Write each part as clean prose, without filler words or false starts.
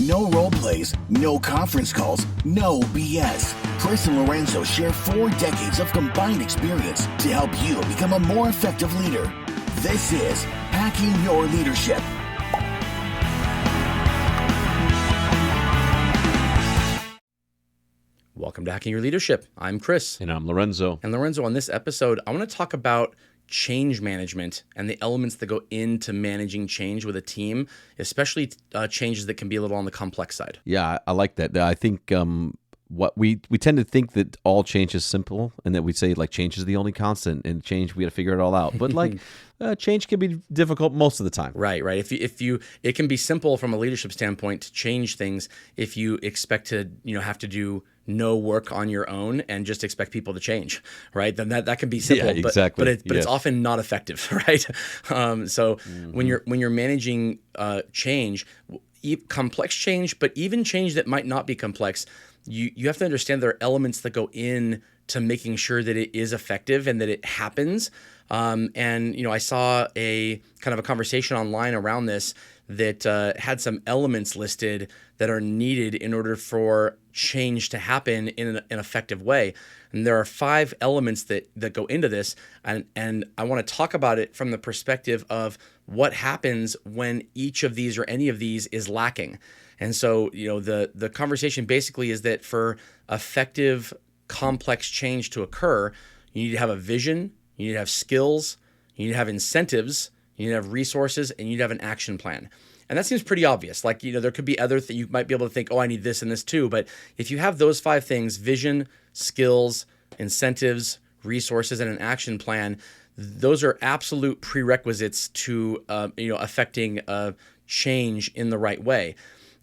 No role plays, no conference calls, no BS. Chris and Lorenzo share 4 decades of combined experience to help you become a more effective leader. This is Hacking Your Leadership. Welcome to Hacking Your Leadership. I'm Chris. And I'm Lorenzo. And Lorenzo, on this episode, I want to talk about change management and the elements that go into managing change with a team, especially changes that can be a little on the complex side. Yeah, I like that. I think what we tend to think that all change is simple, and that we say like change is the only constant, and change we got to figure it all out. But like change can be difficult most of the time. Right. If you it can be simple from a leadership standpoint to change things if you expect to have to do no work on your own and just expect people to change, right? Then that can be simple, Yeah, exactly. but it's often not effective, right? When you're managing change, complex change, but even change that might not be complex, you have to understand there are elements that go in to making sure that it is effective and that it happens. I saw a kind of a conversation online around this that had some elements listed that are needed in order for change to happen in an effective way. And there are 5 elements that go into this. And I want to talk about it from the perspective of what happens when each of these or any of these is lacking. And so, the conversation basically is that for effective, complex change to occur, you need to have a vision, you need to have skills, you need to have incentives, you need to have resources, and you need to have an action plan. And that seems pretty obvious. Like, there could be other things you might be able to think, oh, I need this and this too. But if you have those 5 things, vision, skills, incentives, resources, and an action plan, those are absolute prerequisites to, affecting change in the right way.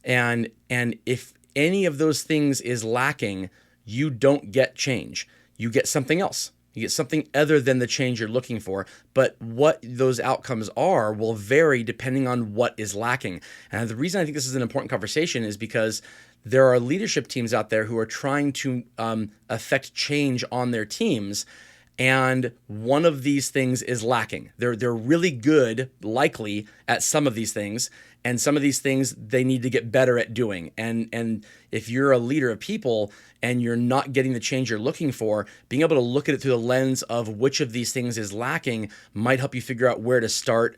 And if any of those things is lacking, you don't get change. You get something else. You get something other than the change you're looking for, but what those outcomes are will vary depending on what is lacking. And the reason I think this is an important conversation is because there are leadership teams out there who are trying to affect change on their teams, and one of these things is lacking. They're really good, likely, at some of these things, and some of these things they need to get better at doing. And if you're a leader of people and you're not getting the change you're looking for, being able to look at it through the lens of which of these things is lacking might help you figure out where to start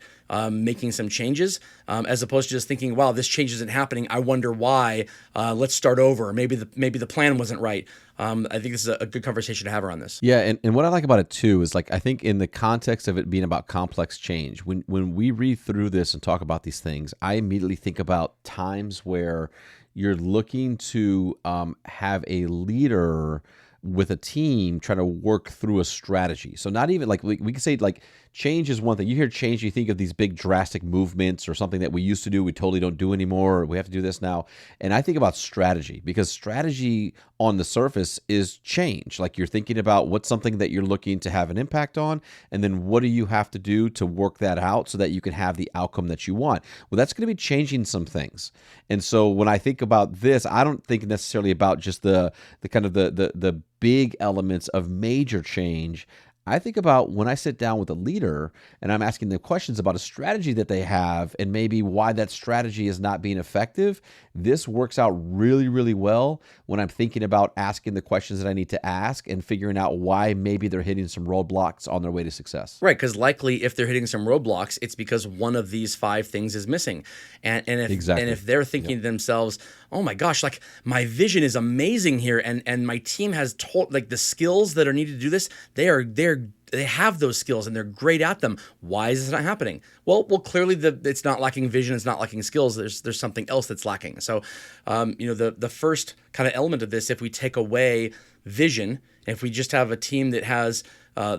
making some changes, as opposed to just thinking, wow, this change isn't happening. I wonder why. Let's start over. Maybe the plan wasn't right. I think this is a good conversation to have around this. Yeah, and what I like about it too is like I think in the context of it being about complex change, when we read through this and talk about these things, I immediately think about times where you're looking to have a leader with a team trying to work through a strategy. So not even like we can say like change is one thing. You hear change, you think of these big drastic movements or something that we used to do, we totally don't do anymore, or we have to do this now. And I think about strategy, because strategy on the surface is change. Like you're thinking about what's something that you're looking to have an impact on, and then what do you have to do to work that out so that you can have the outcome that you want. Well, that's going to be changing some things. And so when I think about this, I don't think necessarily about just the kind of the big elements of major change. I think about when I sit down with a leader and I'm asking them questions about a strategy that they have and maybe why that strategy is not being effective. This works out really, really well when I'm thinking about asking the questions that I need to ask and figuring out why maybe they're hitting some roadblocks on their way to success. Right, because likely if they're hitting some roadblocks, it's because one of these 5 things is missing. And if they're thinking to themselves, oh my gosh, like my vision is amazing here, and my team has like the skills that are needed to do this, they have those skills and they're great at them. Why is this not happening? Well, clearly it's not lacking vision, it's not lacking skills. There's something else that's lacking. So, the first kind of element of this, if we take away vision, if we just have a team that has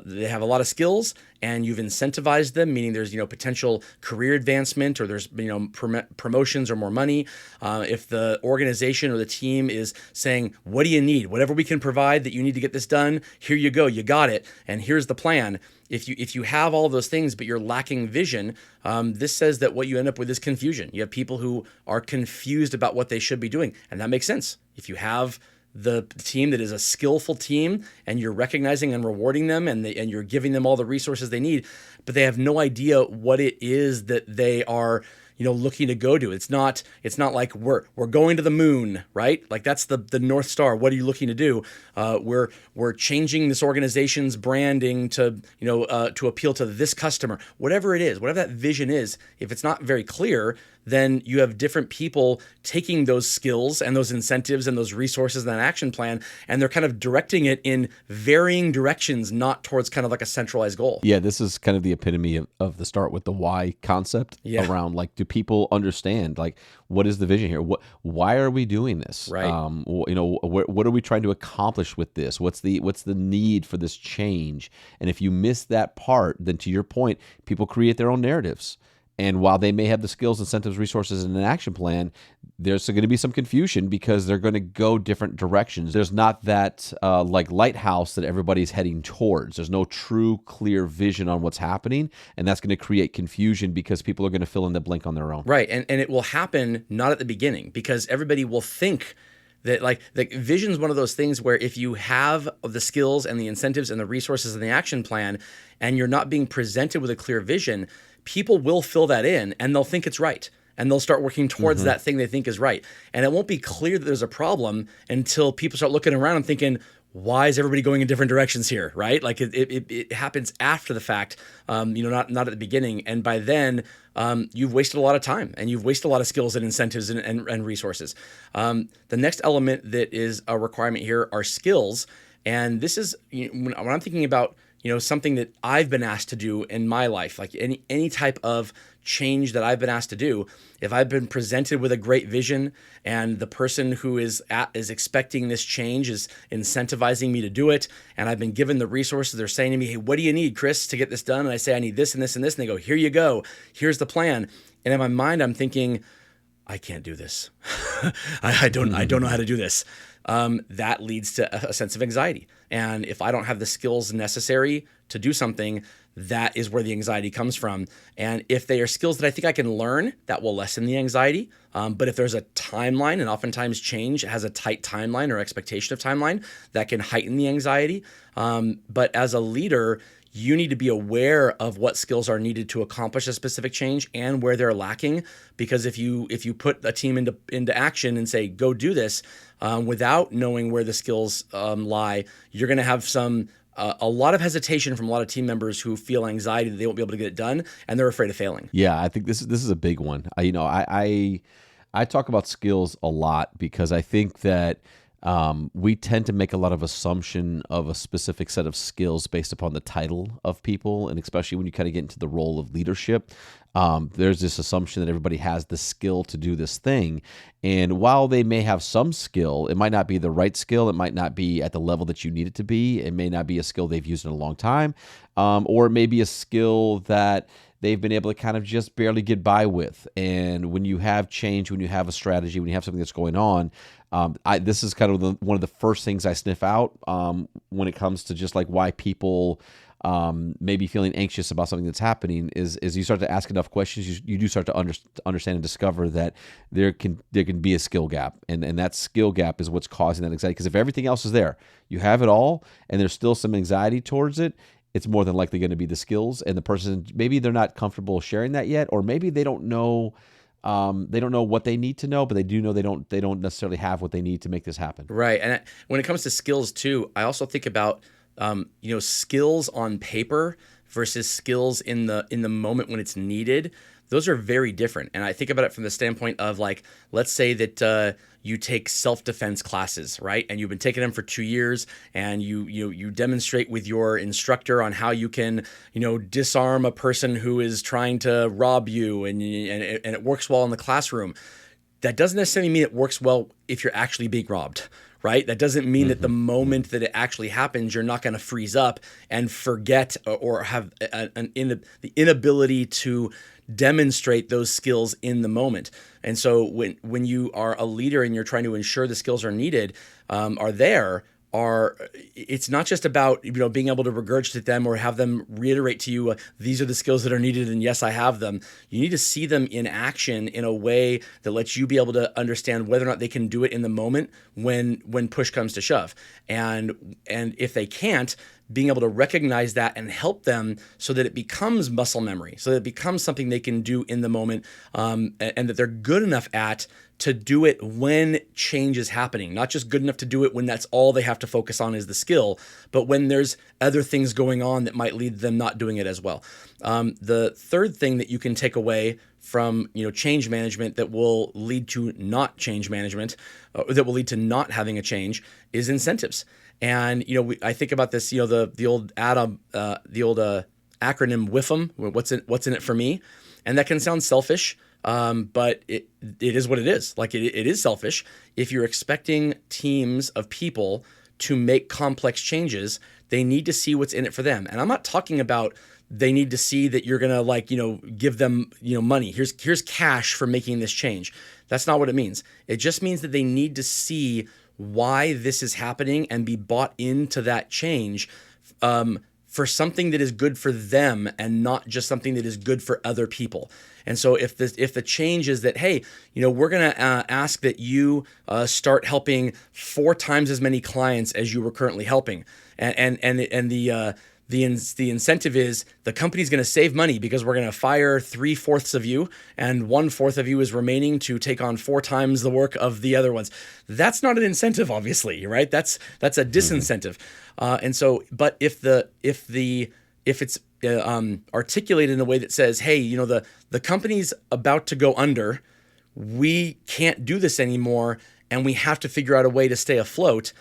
they have a lot of skills and you've incentivized them, meaning there's potential career advancement or there's promotions or more money. If the organization or the team is saying, what do you need? Whatever we can provide that you need to get this done, here you go, you got it, and here's the plan. If you have all those things but you're lacking vision, this says that what you end up with is confusion. You have people who are confused about what they should be doing, and that makes sense. If you have the team that is a skillful team and you're recognizing and rewarding them and you're giving them all the resources they need, but they have no idea what it is that they are looking to go to. It's not like we're going to the moon, right? Like that's the North Star. What are you looking to do? We're changing this organization's branding to to appeal to this customer. Whatever it is, whatever that vision is, if it's not very clear, then you have different people taking those skills and those incentives and those resources and that action plan, and they're kind of directing it in varying directions, not towards kind of like a centralized goal. Yeah, this is kind of the epitome of the start with the why concept around like, do people understand like what is the vision here? Why are we doing this? Right. What are we trying to accomplish with this? What's the need for this change? And if you miss that part, then to your point, people create their own narratives. And while they may have the skills, incentives, resources, and an action plan, there's going to be some confusion because they're going to go different directions. There's not that like lighthouse that everybody's heading towards. There's no true, clear vision on what's happening, and that's going to create confusion because people are going to fill in the blank on their own. Right, and it will happen not at the beginning because everybody will think that like vision is one of those things where if you have the skills and the incentives and the resources and the action plan, and you're not being presented with a clear vision, people will fill that in and they'll think it's right. And they'll start working towards that thing they think is right. And it won't be clear that there's a problem until people start looking around and thinking, why is everybody going in different directions here, right? Like it happens after the fact, not at the beginning. And by then, you've wasted a lot of time and you've wasted a lot of skills and incentives and resources. The next element that is a requirement here are skills. And this is when I'm thinking about something that I've been asked to do in my life, like any type of change that I've been asked to do. If I've been presented with a great vision and the person who is expecting this change is incentivizing me to do it, and I've been given the resources, they're saying to me, hey, what do you need, Chris, to get this done? And I say, I need this and this and this. And they go, here you go. Here's the plan. And in my mind, I'm thinking, I can't do this. I don't know how to do this. That leads to a sense of anxiety. And if I don't have the skills necessary to do something, that is where the anxiety comes from. And if they are skills that I think I can learn, that will lessen the anxiety. But if there's a timeline, and oftentimes change has a tight timeline or expectation of timeline, that can heighten the anxiety. But as a leader, you need to be aware of what skills are needed to accomplish a specific change and where they're lacking. Because if you put a team into action and say, go do this, without knowing where the skills lie, you're going to have a lot of hesitation from a lot of team members who feel anxiety that they won't be able to get it done, and they're afraid of failing. Yeah, I think this is a big one. I talk about skills a lot because I think that we tend to make a lot of assumption of a specific set of skills based upon the title of people, and especially when you kind of get into the role of leadership. There's this assumption that everybody has the skill to do this thing. And while they may have some skill, it might not be the right skill. It might not be at the level that you need it to be. It may not be a skill they've used in a long time. Or it may be a skill that they've been able to kind of just barely get by with. And when you have change, when you have a strategy, when you have something that's going on, this is kind of one of the first things I sniff out when it comes to just like why people maybe feeling anxious about something that's happening is you start to ask enough questions, you do start to understand and discover that there can be a skill gap, and that skill gap is what's causing that anxiety. Because if everything else is there, you have it all, and there's still some anxiety towards it, it's more than likely going to be the skills, and the person, maybe they're not comfortable sharing that yet, or maybe they don't know. They don't know what they need to know, but they do know they don't necessarily have what they need to make this happen. Right, and when it comes to skills too, I also think about skills on paper versus skills in the moment when it's needed. Those are very different. And I think about it from the standpoint of, like, let's say that you take self-defense classes, right? And you've been taking them for 2 years, and you demonstrate with your instructor on how you can, disarm a person who is trying to rob you, and it works well in the classroom. That doesn't necessarily mean it works well if you're actually being robbed, right? That doesn't mean that the moment that it actually happens, you're not going to freeze up and forget or have the inability to demonstrate those skills in the moment. And so when you are a leader and you're trying to ensure the skills are needed, it's not just about being able to regurgitate them or have them reiterate to you, these are the skills that are needed, and yes, I have them. You need to see them in action in a way that lets you be able to understand whether or not they can do it in the moment when push comes to shove. And if they can't, being able to recognize that and help them so that it becomes muscle memory, so that it becomes something they can do in the moment, and that they're good enough at to do it when change is happening. Not just good enough to do it when that's all they have to focus on is the skill, but when there's other things going on that might lead them not doing it as well. The third thing that you can take away from change management that will lead to not change management, that will lead to not having a change, is incentives. And I think about this, the old acronym WIFM, what's in it for me, and that can sound selfish. But it is what it is. Like it is selfish. If you're expecting teams of people to make complex changes, they need to see what's in it for them. And I'm not talking about they need to see that you're gonna give them money. Here's cash for making this change. That's not what it means. It just means that they need to see why this is happening and be bought into that change. For something that is good for them and not just something that is good for other people. And so if the change is that, hey, we're going to ask that you start helping 4 times as many clients as you were currently helping, and the incentive is the company's going to save money because we're going to fire 3/4 of you and 1/4 of you is remaining to take on 4 times the work of the other ones. That's not an incentive, obviously, right? That's a disincentive. And so, but if it's articulated in a way that says, hey, the company's about to go under, we can't do this anymore, and we have to figure out a way to stay afloat,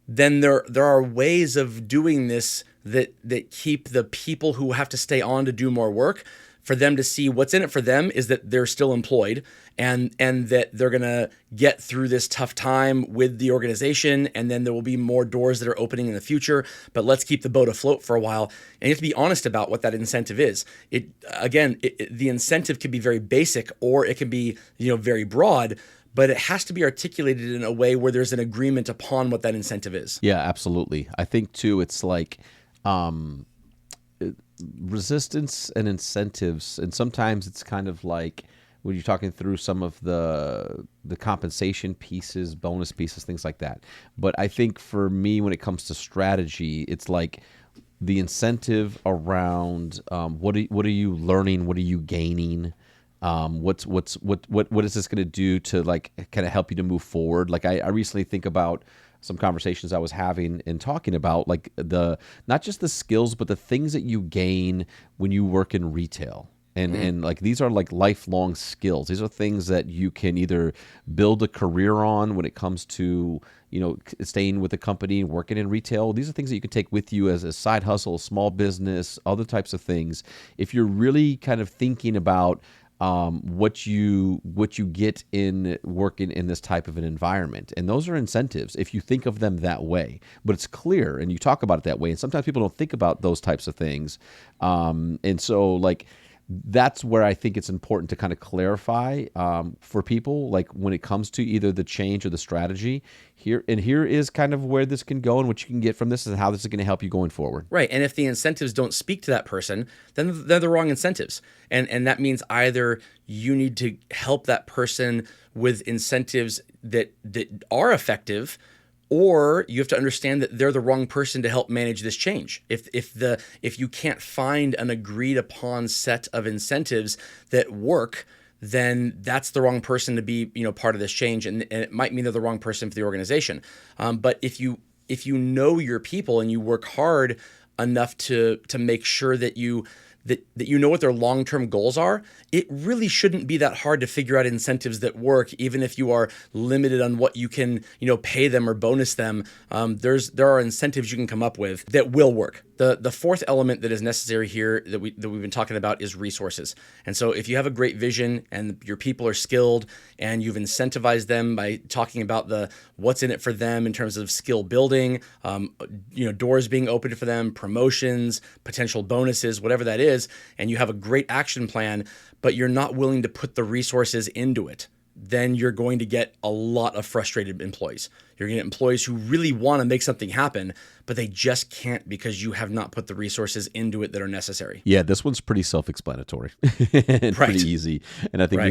then there are ways of doing this that keep the people who have to stay on to do more work, for them to see what's in it for them is that they're still employed and that they're going to get through this tough time with the organization, and then there will be more doors that are opening in the future, but let's keep the boat afloat for a while. And you have to be honest about what that incentive is. The incentive can be very basic or it can be very broad, but it has to be articulated in a way where there's an agreement upon what that incentive is. Yeah, absolutely. I think too, it's like resistance and incentives, and sometimes it's kind of like when you're talking through some of the compensation pieces, bonus pieces, things like that. But I think for me, when it comes to strategy, it's like the incentive around what are you learning, what are you gaining, what is this going to do to like kind of help you to move forward. Like I recently think about some conversations I was having and talking about like not just the skills, but the things that you gain when you work in retail. And like these are like lifelong skills. These are things that you can either build a career on when it comes to, staying with a company, working in retail. These are things that you can take with you as a side hustle, small business, other types of things. If you're really kind of thinking about what you get in working in this type of an environment. And those are incentives if you think of them that way. But it's clear and you talk about it that way. And sometimes people don't think about those types of things. And so like that's where I think it's important to kind of clarify for people, like when it comes to either the change or the strategy. Here is kind of where this can go and what you can get from this and how this is going to help you going forward. Right. And if the incentives don't speak to that person, then they're the wrong incentives. And that means either you need to help that person with incentives that are effective, or you have to understand that they're the wrong person to help manage this change. If you can't find an agreed upon set of incentives that work, then that's the wrong person to be part of this change, and it might mean they're the wrong person for the organization. But if you know your people and you work hard enough to make sure that you know what their long-term goals are, it really shouldn't be that hard to figure out incentives that work, even if you are limited on what you can, pay them or bonus them. There are incentives you can come up with that will work. The fourth element that is necessary here that we've been talking about is resources. And so if you have a great vision and your people are skilled and you've incentivized them by talking about what's in it for them in terms of skill building, doors being opened for them, promotions, potential bonuses, whatever that is, and you have a great action plan, but you're not willing to put the resources into it, then you're going to get a lot of frustrated employees. You're going to get employees who really want to make something happen, but they just can't because you have not put the resources into it that are necessary. Yeah, this one's pretty self-explanatory and Right. pretty easy. And I think Right.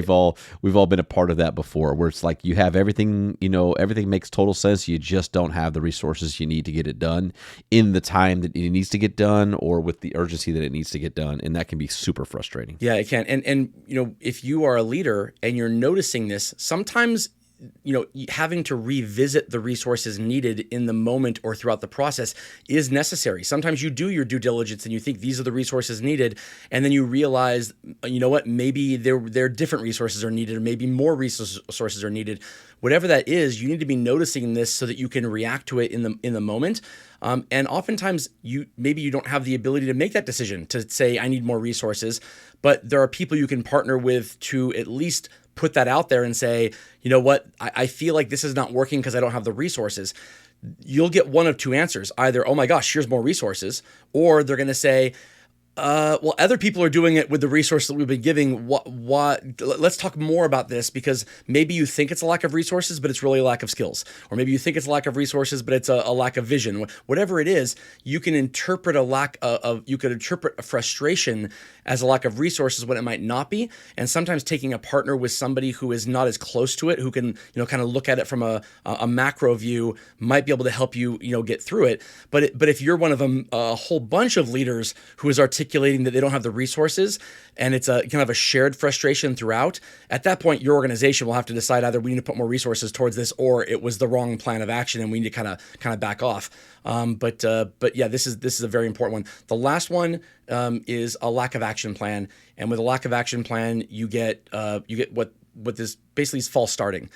we've all been a part of that before, where it's like you have everything, everything makes total sense. You just don't have the resources you need to get it done in the time that it needs to get done, or with the urgency that it needs to get done, and that can be super frustrating. Yeah, it can. And if you are a leader and you're noticing this, sometimes having to revisit the resources needed in the moment or throughout the process is necessary. Sometimes you do your due diligence and you think these are the resources needed, and then you realize, what, maybe there different resources are needed, or maybe more resources are needed. Whatever that is, you need to be noticing this so that you can react to it in the moment. And oftentimes maybe you don't have the ability to make that decision to say, I need more resources, but there are people you can partner with to at least put that out there and say, you know what, I feel like this is not working because I don't have the resources. You'll get one of two answers. Either, oh my gosh, here's more resources, or they're going to say, well, other people are doing it with the resources that we've been giving. Let's talk more about this, because maybe you think it's a lack of resources, but it's really a lack of skills. Or maybe you think it's a lack of resources, but it's a lack of vision. Whatever it is, you can interpret you could interpret a frustration as a lack of resources when it might not be. And sometimes taking a partner with somebody who is not as close to it, who can, kind of look at it from a macro view, might be able to help you, get through it. But if you're one of a whole bunch of leaders who is articulating that they don't have the resources, and it's a kind of a shared frustration throughout, at that point, your organization will have to decide either we need to put more resources towards this, or it was the wrong plan of action and we need to kind of back off. But yeah, this is a very important one. The last one is a lack of action plan, and with a lack of action plan, you get what this basically is false starting.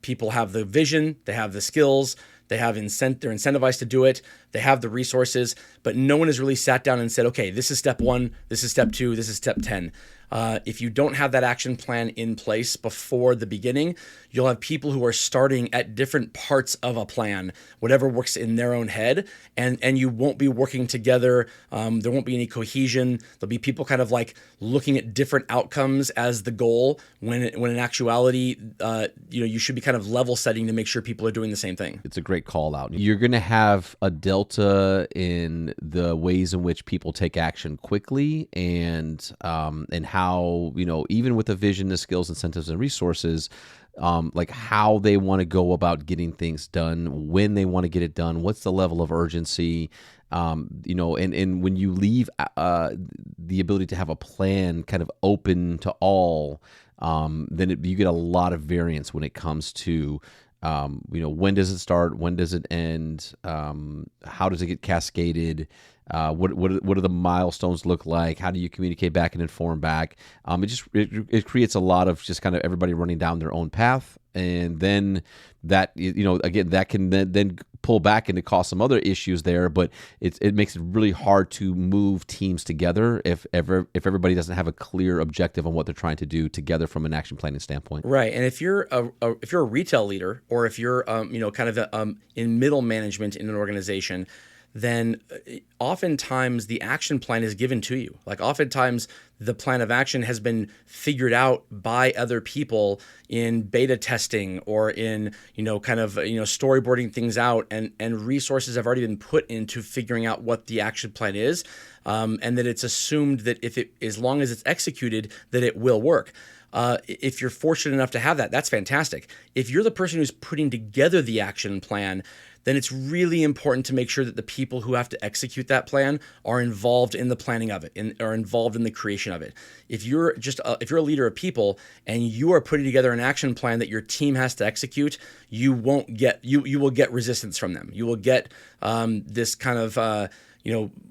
People have the vision, they have the skills, they're incentivized to do it, they have the resources, but no one has really sat down and said, okay, this is step 1, this is step 2, this is step 10. If you don't have that action plan in place before the beginning, you'll have people who are starting at different parts of a plan, whatever works in their own head, and you won't be working together. There won't be any cohesion. There'll be people kind of like looking at different outcomes as the goal, when in actuality, you should be kind of level setting to make sure people are doing the same thing. It's a great call out. You're going to have a delta in the ways in which people take action quickly, and how, even with the vision, the skills, incentives, and resources, like how they want to go about getting things done, when they want to get it done, what's the level of urgency, and when you leave the ability to have a plan kind of open to all, then you get a lot of variance when it comes to when does it start? When does it end? How does it get cascaded? What do the milestones look like? How do you communicate back and inform back? It creates a lot of just kind of everybody running down their own path, and then that again that can then pull back and to cause some other issues there. But it makes it really hard to move teams together if everybody doesn't have a clear objective on what they're trying to do together from an action planning standpoint. Right, and if you're a retail leader, or if you're kind of in middle management in an organization, then oftentimes the action plan is given to you. Like oftentimes the plan of action has been figured out by other people in beta testing, or in, storyboarding things out, and resources have already been put into figuring out what the action plan is. And that it's assumed that as long as it's executed, that it will work. If you're fortunate enough to have that, that's fantastic. If you're the person who's putting together the action plan, then it's really important to make sure that the people who have to execute that plan are involved in the planning of it, and are involved in the creation of it. If you're if you're a leader of people and you are putting together an action plan that your team has to execute, you will get resistance from them. You will get this kind of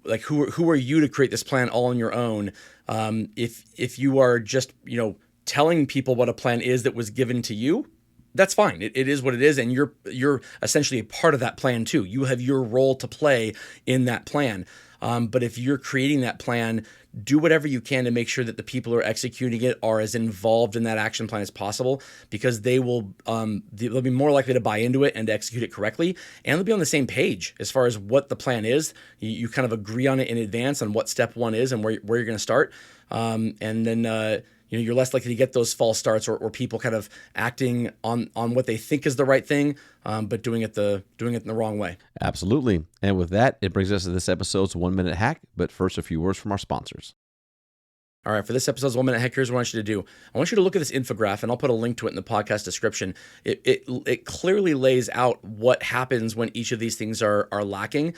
like who are you to create this plan all on your own? If you are just telling people what a plan is that was given to you, that's fine. It is what it is, and you're essentially a part of that plan too. You have your role to play in that plan. But if you're creating that plan, do whatever you can to make sure that the people who are executing it are as involved in that action plan as possible, because they'll be more likely to buy into it and to execute it correctly, and they'll be on the same page as far as what the plan is. You kind of agree on it in advance on what step 1 is and where you're going to start, and then You're less likely to get those false starts or people kind of acting on what they think is the right thing, but doing it in the wrong way. Absolutely. And with that, it brings us to this episode's 1 minute hack. But first, a few words from our sponsors. All right, for this episode's 1 minute hack, here's what I want you to do. I want you to look at this infographic, and I'll put a link to it in the podcast description. It clearly lays out what happens when each of these things are lacking.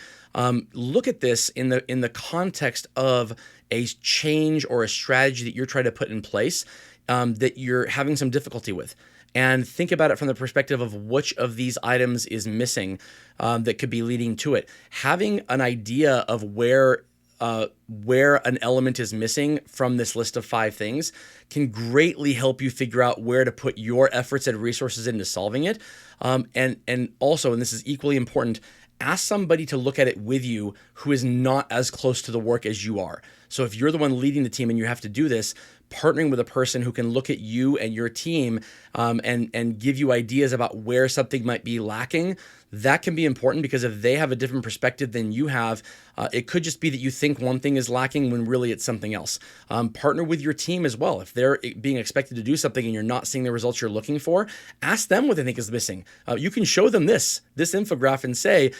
Look at this in the context of a change or a strategy that you're trying to put in place that you're having some difficulty with. And think about it from the perspective of which of these items is missing that could be leading to it. Having an idea of where an element is missing from this list of 5 things can greatly help you figure out where to put your efforts and resources into solving it. And also, and this is equally important, ask somebody to look at it with you who is not as close to the work as you are. So if you're the one leading the team and you have to do this, partnering with a person who can look at you and your team and give you ideas about where something might be lacking, that can be important, because if they have a different perspective than you have, it could just be that you think one thing is lacking when really it's something else. Partner with your team as well. If they're being expected to do something and you're not seeing the results you're looking for, ask them what they think is missing. You can show them this infographic and say,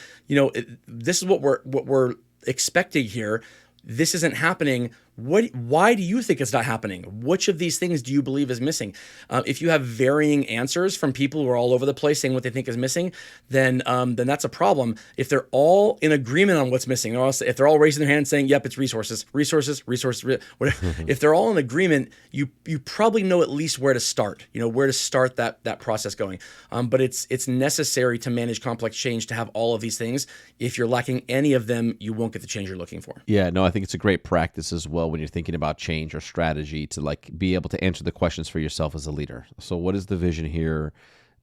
this is what we're expecting here. This isn't happening. Why do you think it's not happening? Which of these things do you believe is missing? If you have varying answers from people who are all over the place saying what they think is missing, then that's a problem. If they're all in agreement on what's missing, or if they're all raising their hand saying, "Yep, it's resources." If they're all in agreement, you probably know at least where to start. Where to start that process going. But it's necessary to manage complex change to have all of these things. If you're lacking any of them, you won't get the change you're looking for. Yeah, no, I think it's a great practice as well when you're thinking about change or strategy to be able to answer the questions for yourself as a leader. So what is the vision here?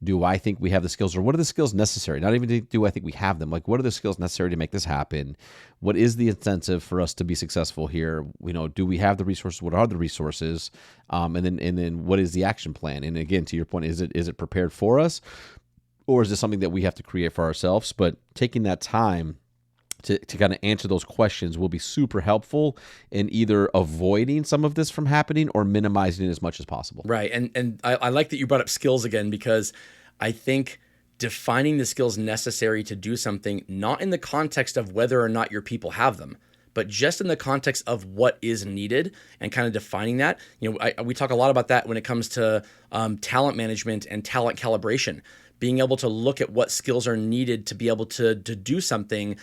Do I think we have the skills, or what are the skills necessary? Not even do I think we have them. What are the skills necessary to make this happen? What is the incentive for us to be successful here? Do we have the resources? What are the resources? And then what is the action plan? And again, to your point, is it prepared for us, or is this something that we have to create for ourselves? But taking that time to kind of answer those questions will be super helpful in either avoiding some of this from happening or minimizing it as much as possible. Right. And I like that you brought up skills again, because I think defining the skills necessary to do something, not in the context of whether or not your people have them, but just in the context of what is needed and kind of defining that. We talk a lot about that when it comes to talent management and talent calibration, being able to look at what skills are needed to be able to do something,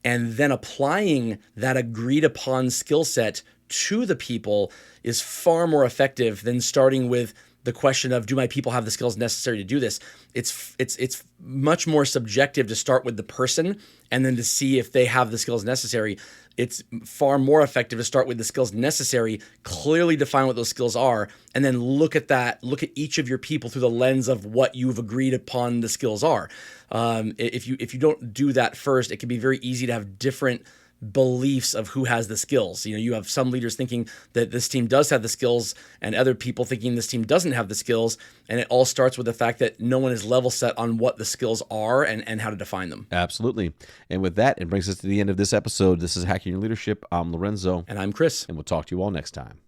and then applying that agreed upon skill set to the people is far more effective than starting with the question of, do my people have the skills necessary to do this? It's much more subjective to start with the person and then to see if they have the skills necessary. It's far more effective to start with the skills necessary, clearly define what those skills are, and then look at each of your people through the lens of what you've agreed upon the skills are. If you don't do that first, it can be very easy to have different beliefs of who has the skills. You have some leaders thinking that this team does have the skills and other people thinking this team doesn't have the skills. And it all starts with the fact that no one is level set on what the skills are and how to define them. Absolutely. And with that, it brings us to the end of this episode. This is Hacking Your Leadership. I'm Lorenzo. And I'm Chris. And we'll talk to you all next time.